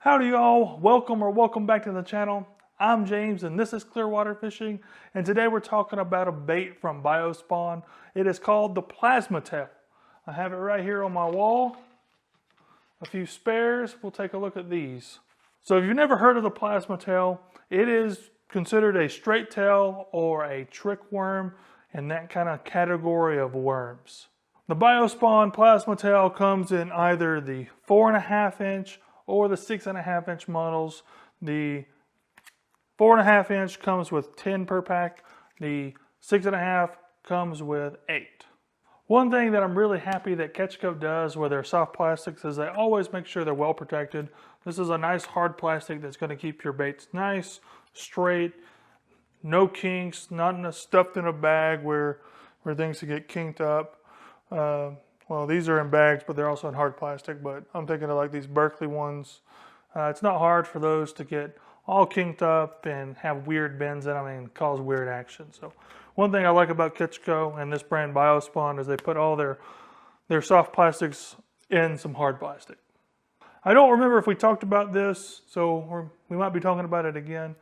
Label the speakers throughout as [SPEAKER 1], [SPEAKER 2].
[SPEAKER 1] Howdy y'all, welcome back to the channel. I'm James and this is Clearwater Fishing, and today we're talking about a bait from BioSpawn. It is called the plasma tail. I have it right here on my wall. A few spares, we'll take a look at these. So if you've never heard of the plasma tail, it is considered a straight tail or a trick worm in that kind of category of worms. The BioSpawn plasma tail comes in either the 4.5 inch or the 6.5 inch models. The 4.5 inch comes with 10 per pack. The 6.5 comes with 8. One thing that I'm really happy that Ketchco does with their soft plastics is they always make sure they're well protected. This is a nice hard plastic that's going to keep your baits nice, straight, no kinks, not stuffed in a bag where things can get kinked up. Well, these are in bags, but they're also in hard plastic, but I'm thinking of like these Berkeley ones. It's not hard for those to get all kinked up and have weird bends in them and cause weird action. So one thing I like about Ketchco and this brand BioSpawn is they put all their soft plastics in some hard plastic. I don't remember if we talked about this, so we might be talking about it again,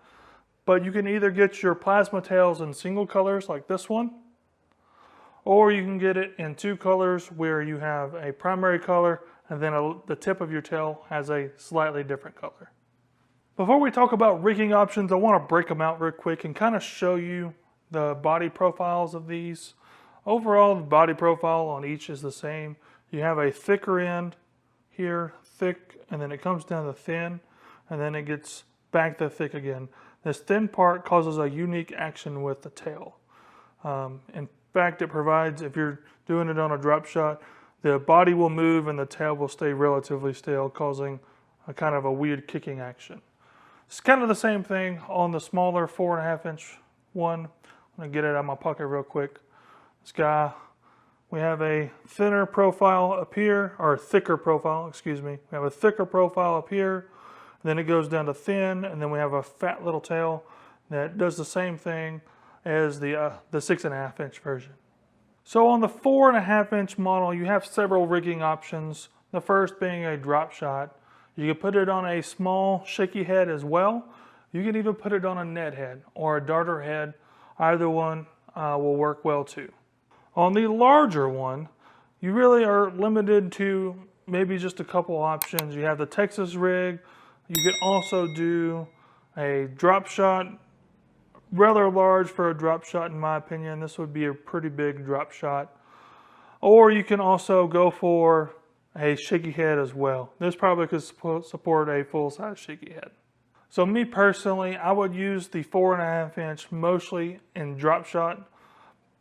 [SPEAKER 1] but you can either get your plasma tails in single colors like this one, or you can get it in two colors where you have a primary color and then the tip of your tail has a slightly different color. Before we talk about rigging options, I want to break them out real quick and kind of show you the body profiles of these. Overall, the body profile on each is the same. You have a thicker end here, thick, and then it comes down to thin, and then it gets back to thick again. This thin part causes a unique action with the tail. In fact, it provides, if you're doing it on a drop shot, the body will move and the tail will stay relatively still, causing a kind of a weird kicking action. It's kind of the same thing on the smaller 4.5 inch one. I'm going to get it out of my pocket real quick. This guy, we have a thinner profile up here, or thicker profile, excuse me. We have a thicker profile up here, then it goes down to thin, and then we have a fat little tail that does the same thing as the 6.5 inch version. So on the 4.5 inch model, you have several rigging options. The first being a drop shot. You can put it on a small shaky head as well. You can even put it on a Ned head or a darter head. Either one will work well too. On the larger one, you really are limited to maybe just a couple options. You have the Texas rig. You can also do a drop shot. Rather large for a drop shot in my opinion. This would be a pretty big drop shot. Or you can also go for a shaky head as well. This probably could support a full-size shaky head. So me personally, I would use the 4.5 inch mostly in drop shot,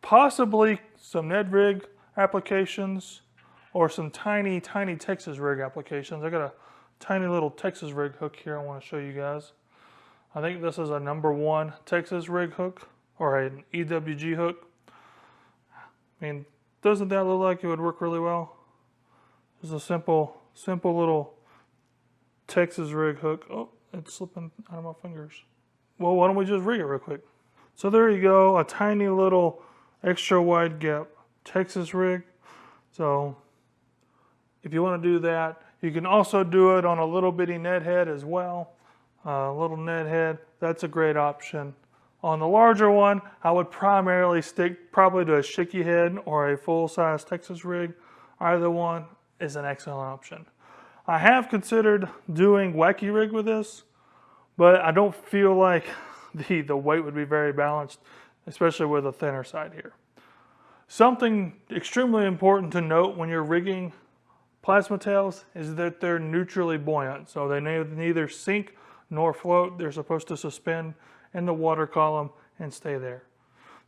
[SPEAKER 1] possibly some Ned rig applications or some tiny Texas rig applications. I got a tiny little Texas rig hook here I want to show you guys. I think this is a #1 Texas rig hook or an EWG hook. I mean, doesn't that look like it would work really well? Just a simple little Texas rig hook. Oh, it's slipping out of my fingers. Well, why don't we just rig it real quick? So there you go, a tiny little extra wide gap Texas rig. So if you want to do that, you can also do it on a little bitty Ned head as well. Little Ned head, that's a great option. On the larger one, I would primarily stick probably to a shaky head or a full-size Texas rig. Either one is an excellent option. I have considered doing wacky rig with this, but I don't feel like the weight would be very balanced, especially with a thinner side here. Something extremely important to note when you're rigging plasma tails is that they're neutrally buoyant, so they neither sink nor float. They're supposed to suspend in the water column and stay there.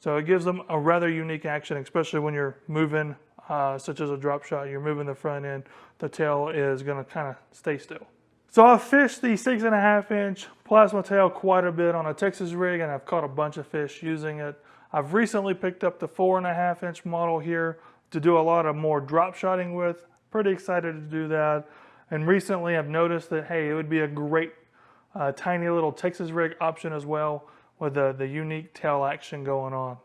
[SPEAKER 1] So it gives them a rather unique action, especially when you're moving, such as a drop shot. You're moving the front end, the tail is going to kind of stay still. So I've fished the 6.5 inch plasma tail quite a bit on a Texas rig, and I've caught a bunch of fish using it. I've recently picked up the 4.5 inch model here to do a lot of more drop shotting with. Pretty excited to do that. And recently I've noticed that, hey, it would be a great tiny little Texas rig option as well with the unique tail action going on.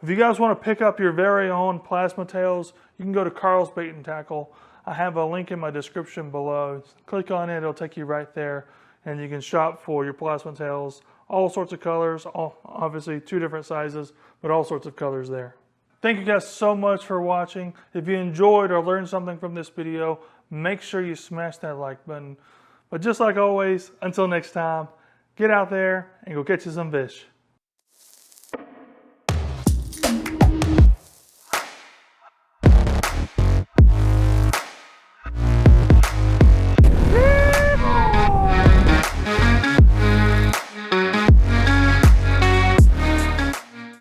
[SPEAKER 1] If you guys want to pick up your very own plasma tails, you can go to Carl's Bait and Tackle. I have a link in my description below. Click on it, it'll take you right there, and you can shop for your plasma tails, all sorts of colors, obviously 2 different sizes, but all sorts of colors there. Thank you guys so much for watching. If you enjoyed or learned something from this video, make sure you smash that like button. But just like always, until next time, get out there and go catch you some fish.